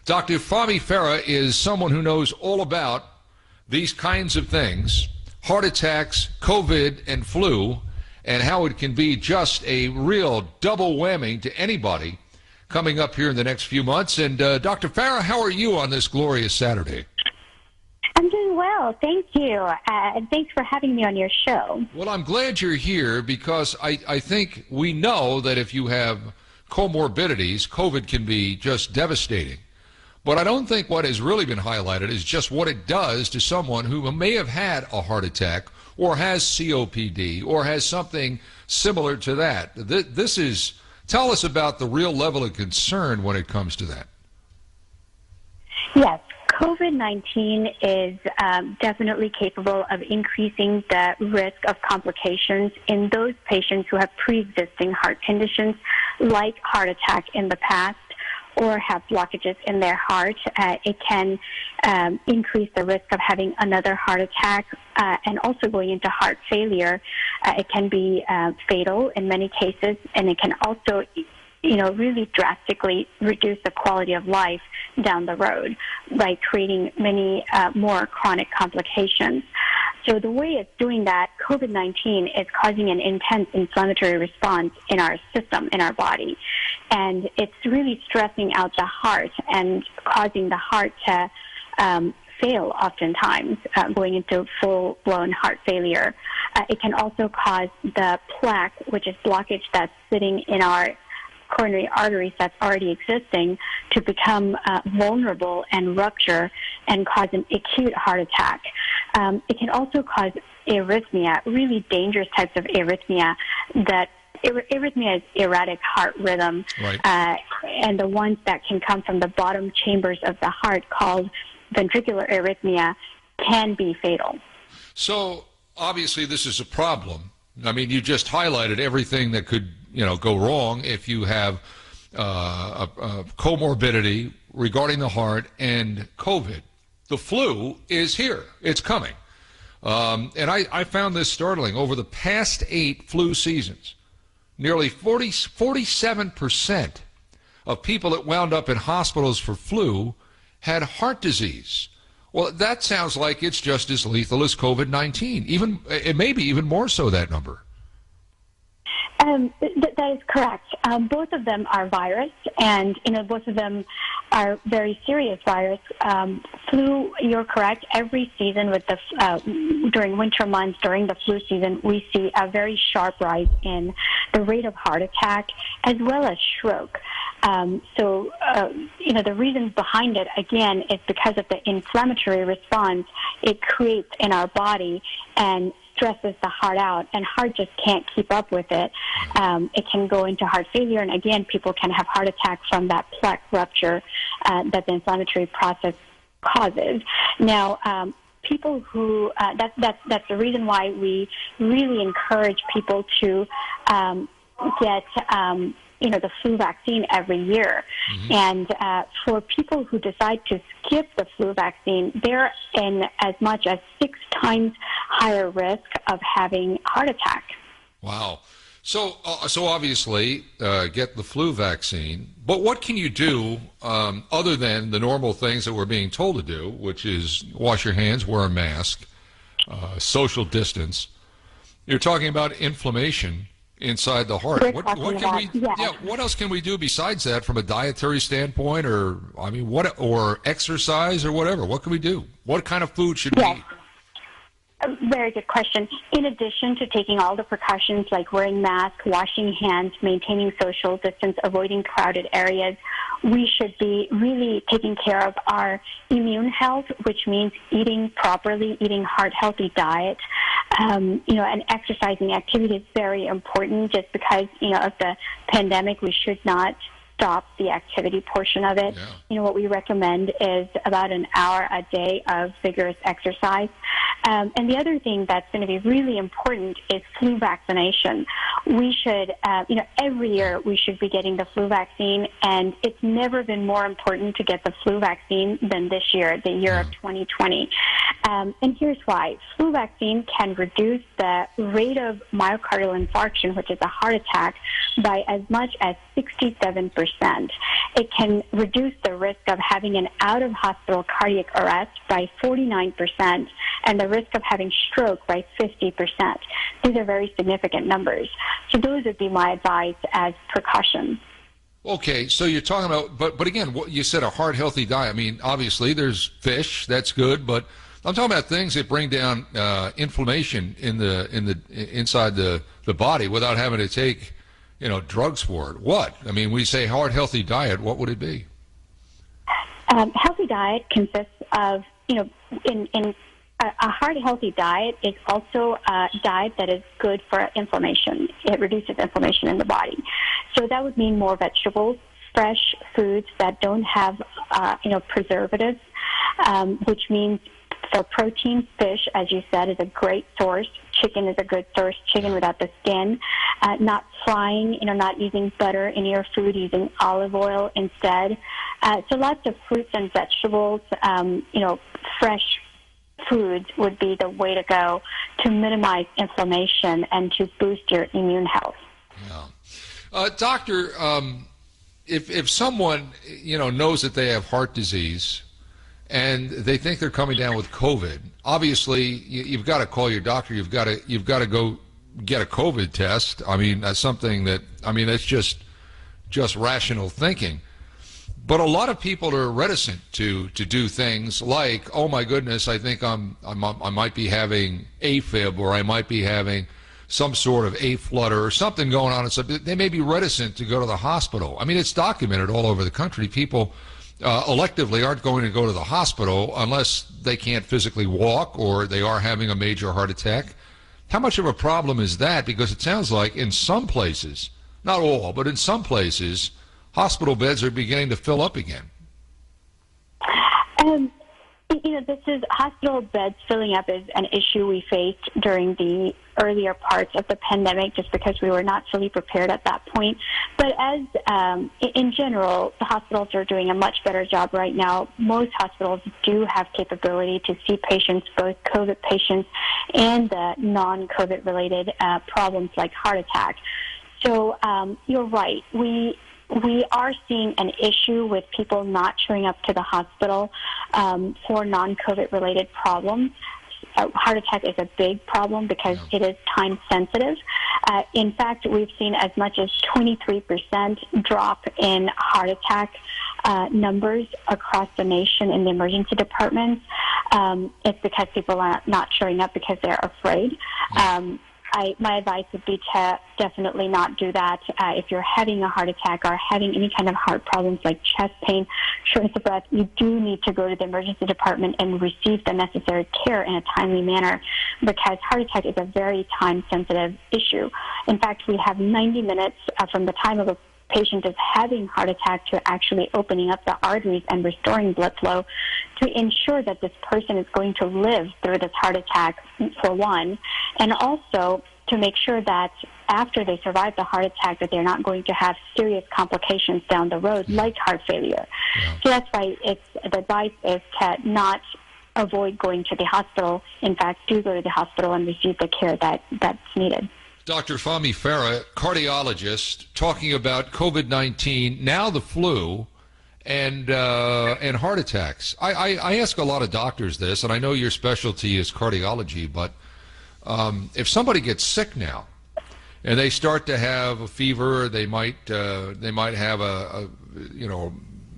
Dr. Fahmi Farah is someone who knows all about these kinds of things, heart attacks, COVID, and flu, and how it can be just a real double whammy to anybody coming up here in the next few months. And Dr. Farah, how are you on this glorious Saturday? I'm doing well, thank you, and thanks for having me on your show. Well, I'm glad you're here because I think we know that if you have comorbidities, COVID can be just devastating. But I don't think what has really been highlighted is just what it does to someone who may have had a heart attack or has COPD or has something similar to that. Tell us about the real level of concern when it comes to that. Yes, COVID-19 is definitely capable of increasing the risk of complications in those patients who have pre-existing heart conditions like heart attack in the past or have blockages in their heart. It can increase the risk of having another heart attack and also going into heart failure. It can be fatal in many cases, and it can also really drastically reduce the quality of life down the road by creating many more chronic complications. So the way it's doing that, COVID-19 is causing an intense inflammatory response in our system, in our body. And it's really stressing out the heart and causing the heart to fail oftentimes, going into full-blown heart failure. It can also cause the plaque, which is blockage that's sitting in our coronary arteries that's already existing, to become vulnerable and rupture and cause an acute heart attack. It can also cause arrhythmia, really dangerous types of arrhythmia. That arrhythmia is erratic heart rhythm, right. And the ones that can come from the bottom chambers of the heart, called ventricular arrhythmia, can be fatal. So obviously this is a problem. I mean, you just highlighted everything that could go wrong if you have a comorbidity regarding the heart and COVID. The flu is here. It's coming. And I found this startling. Over the past 8 flu seasons, nearly 47% of people that wound up in hospitals for flu had heart disease. Well, that sounds like it's just as lethal as COVID-19. It may be even more so, that number. That is correct. Both of them are virus, and both of them are very serious virus. Flu, you're correct. Every season, during winter months, during the flu season, we see a very sharp rise in the rate of heart attack as well as stroke. The reason behind it, again, is because of the inflammatory response it creates in our body and stresses the heart out, and heart just can't keep up with it. It can go into heart failure, and again, people can have heart attacks from that plaque rupture that the inflammatory process causes. Now, people who that's the reason why we really encourage people to get the flu vaccine every year. Mm-hmm. And for people who decide to skip the flu vaccine, they're in as much as 6 times higher risk of having heart attack. Wow. So obviously, get the flu vaccine. But what can you do other than the normal things that we're being told to do, which is wash your hands, wear a mask, social distance? You're talking about inflammation inside the heart. What else can we do besides that from a dietary standpoint, or exercise or whatever? What can we do? What kind of food should we eat? A very good question. In addition to taking all the precautions like wearing masks, washing hands, maintaining social distance, avoiding crowded areas, we should be really taking care of our immune health, which means eating properly, eating heart-healthy diet. And exercising activity is very important. Just because, of the pandemic, we should not stop the activity portion of it. Yeah. What we recommend is about an hour a day of vigorous exercise. And the other thing that's going to be really important is flu vaccination. We should, every year we should be getting the flu vaccine, and it's never been more important to get the flu vaccine than this year, the year of 2020. And here's why. Flu vaccine can reduce the rate of myocardial infarction, which is a heart attack, by as much as 67%. It can reduce the risk of having an out-of-hospital cardiac arrest by 49% and the risk of having stroke by 50%. These are very significant numbers. So those would be my advice as precautions. Okay, so you're talking about, but again, what you said, a heart-healthy diet. I mean, obviously there's fish, that's good, but I'm talking about things that bring down inflammation inside the body without having to take, drugs for it. What? I mean, we say heart-healthy diet, what would it be? Healthy diet consists of, a heart-healthy diet is also a diet that is good for inflammation. It reduces inflammation in the body. So that would mean more vegetables, fresh foods that don't have, preservatives, which means for protein, fish, as you said, is a great source. Chicken is a good source, chicken without the skin. Not frying, not using butter in your food, using olive oil instead. So lots of fruits and vegetables, fresh foods would be the way to go to minimize inflammation and to boost your immune health. Yeah. Doctor, if someone, knows that they have heart disease and they think they're coming down with COVID, obviously you've got to call your doctor. You've got to go get a COVID test. I mean, that's something that's just rational thinking. But a lot of people are reticent to do things like, oh my goodness, I think I might be having AFib, or I might be having some sort of aflutter or something going on. And so they may be reticent to go to the hospital. I mean, it's documented all over the country. People electively aren't going to go to the hospital unless they can't physically walk or they are having a major heart attack. How much of a problem is that? Because it sounds like in some places, not all, but in some places, hospital beds are beginning to fill up again. This is hospital beds filling up is an issue we faced during the earlier parts of the pandemic, just because we were not fully prepared at that point. But as in general, the hospitals are doing a much better job right now. Most hospitals do have capability to see patients, both COVID patients and the non-COVID related problems like heart attack. So you're right. We are seeing an issue with people not showing up to the hospital for non-COVID related problems. Heart attack is a big problem because it is time sensitive. In fact, we've seen as much as 23% drop in heart attack numbers across the nation in the emergency departments. It's because people are not showing up because they're afraid. My advice would be to definitely not do that. If you're having a heart attack or having any kind of heart problems like chest pain, shortness of breath, you do need to go to the emergency department and receive the necessary care in a timely manner, because heart attack is a very time-sensitive issue. In fact, we have 90 minutes from the time of a patient is having heart attack to actually opening up the arteries and restoring blood flow to ensure that this person is going to live through this heart attack, for one, and also to make sure that after they survive the heart attack that they're not going to have serious complications down the road like heart failure. Yeah. So that's why the advice is to not avoid going to the hospital. In fact, do go to the hospital and receive the care that's needed. Dr. Fahmi Farah, cardiologist, talking about COVID-19, now the flu, and heart attacks. I ask a lot of doctors this, and I know your specialty is cardiology, but if somebody gets sick now and they start to have a fever, they might have a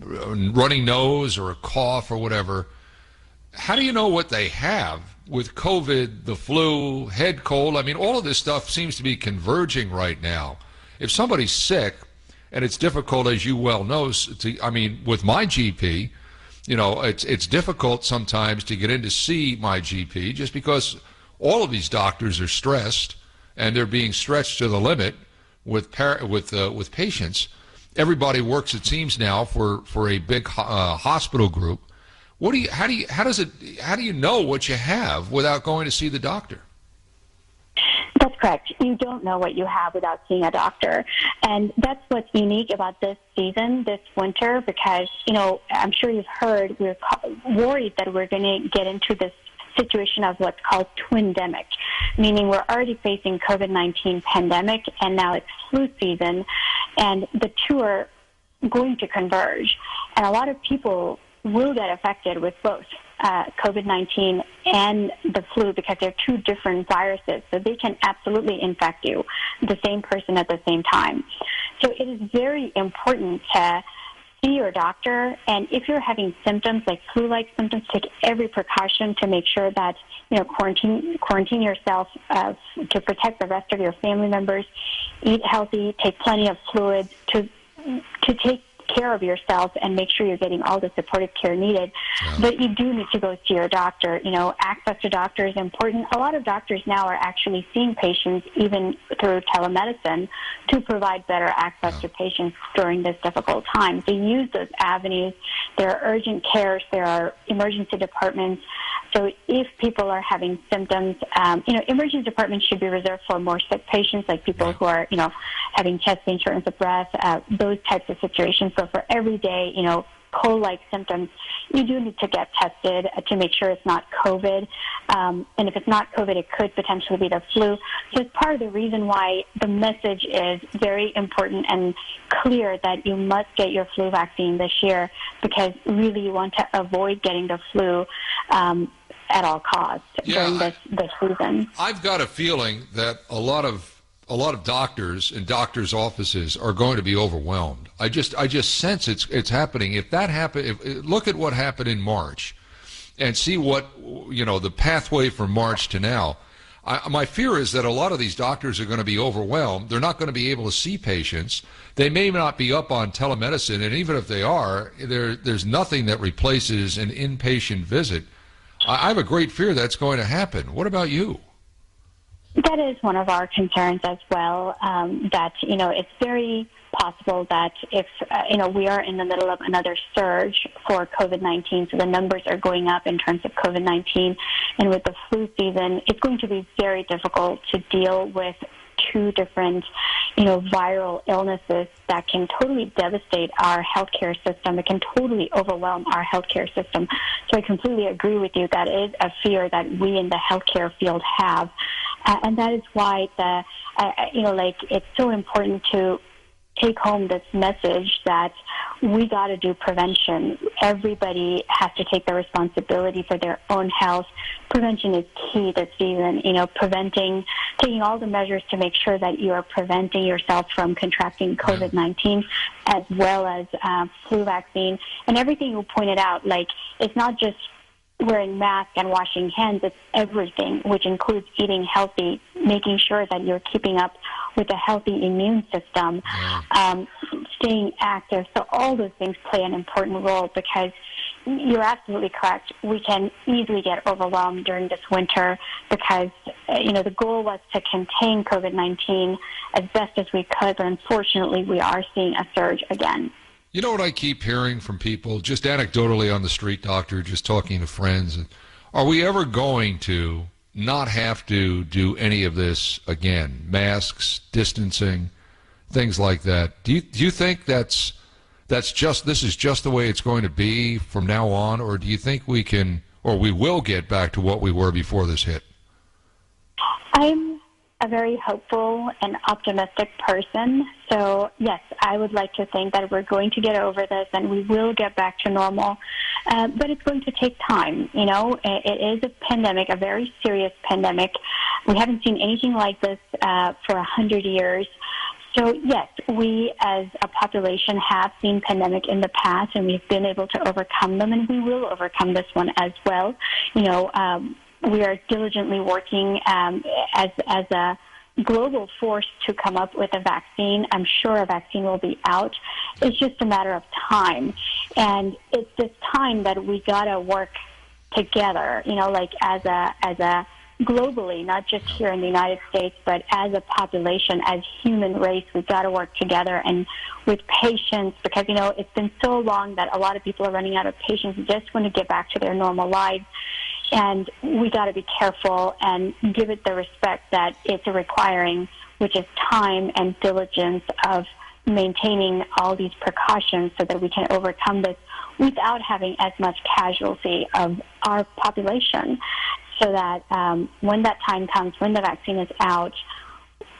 running nose or a cough or whatever. How do you know what they have with COVID, the flu, head cold? I mean, all of this stuff seems to be converging right now. If somebody's sick, and it's difficult, as you well know, with my GP, it's difficult sometimes to get in to see my GP just because all of these doctors are stressed and they're being stretched to the limit with patients. Everybody works, it seems now, for a big hospital group. How do you know what you have without going to see the doctor? That's correct. You don't know what you have without seeing a doctor. And that's what's unique about this season, this winter, because, I'm sure you've heard we're worried that we're going to get into this situation of what's called twindemic, meaning we're already facing COVID-19 pandemic, and now it's flu season, and the two are going to converge. And a lot of people will get affected with both COVID-19 and the flu because they're two different viruses, so they can absolutely infect you, the same person at the same time. So it is very important to see your doctor, and if you're having symptoms like flu-like symptoms, take every precaution to make sure that quarantine yourself to protect the rest of your family members. Eat healthy, take plenty of fluids to take care of yourself and make sure you're getting all the supportive care needed. Yeah. But you do need to go see your doctor. Access to doctor is important. A lot of doctors now are actually seeing patients even through telemedicine to provide better access to patients during this difficult time. So use those avenues. There are urgent cares. There are emergency departments. So if people are having symptoms, emergency departments should be reserved for more sick patients, like people who are, having chest pain, shortness of breath, those types of situations. So for everyday, cold-like symptoms, you do need to get tested to make sure it's not COVID. And if it's not COVID, it could potentially be the flu. So it's part of the reason why the message is very important and clear that you must get your flu vaccine this year, because really you want to avoid getting the flu at all costs during this season. I've got a feeling that a lot of doctors and doctors' offices are going to be overwhelmed. I just sense it's happening. If that happened, look at what happened in March, and see what the pathway from March to now. My fear is that a lot of these doctors are going to be overwhelmed. They're not going to be able to see patients. They may not be up on telemedicine, and even if they are, there's nothing that replaces an inpatient visit. I have a great fear that's going to happen. What about you? That is one of our concerns as well, that, it's very possible that if, we are in the middle of another surge for COVID-19, so the numbers are going up in terms of COVID-19, and with the flu season, it's going to be very difficult to deal with two different, viral illnesses that can totally devastate our healthcare system. It can totally overwhelm our healthcare system. So I completely agree with you. That is a fear that we in the healthcare field have. And that is why it's so important to take home this message that we got to do prevention. Everybody has to take the responsibility for their own health. Prevention is key this season, taking all the measures to make sure that you are preventing yourself from contracting COVID-19, as well as flu vaccine. And everything you pointed out, it's not just wearing masks and washing hands, it's everything, which includes eating healthy, making sure that you're keeping up with a healthy immune system, staying active. So all those things play an important role, because you're absolutely correct. We can easily get overwhelmed during this winter because, the goal was to contain COVID-19 as best as we could, but unfortunately we are seeing a surge again. You know what I keep hearing from people, just anecdotally on the street, doctor, just talking to friends, are we ever going to not have to do any of this again? Masks, distancing, things like that. Do you think this is just the way it's going to be from now on, or do you think we will get back to what we were before this hit? I'm a very hopeful and optimistic person. So, yes, I would like to think that we're going to get over this and we will get back to normal. But it's going to take time. It is a pandemic, a very serious pandemic. We haven't seen anything like this for 100 years. So, yes, we as a population have seen pandemic in the past, and we've been able to overcome them, and we will overcome this one as well. We are diligently working as a global force to come up with a vaccine. I'm sure a vaccine will be out. It's just a matter of time. And it's this time that we got to work together, as a globally, not just here in the United States, but as a population, as human race, we've got to work together and with patience, because, it's been so long that a lot of people are running out of patience and just want to get back to their normal lives. And we got to be careful and give it the respect that it's requiring, which is time and diligence of maintaining all these precautions so that we can overcome this without having as much casualty of our population. So that when that time comes, when the vaccine is out,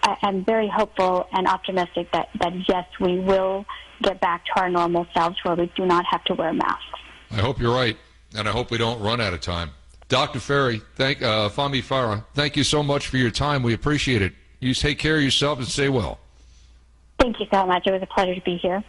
I'm very hopeful and optimistic that yes, we will get back to our normal selves where we do not have to wear masks. I hope you're right, and I hope we don't run out of time. Dr. Fahmi Farah, thank you so much for your time. We appreciate it. You take care of yourself and stay well. Thank you so much. It was a pleasure to be here.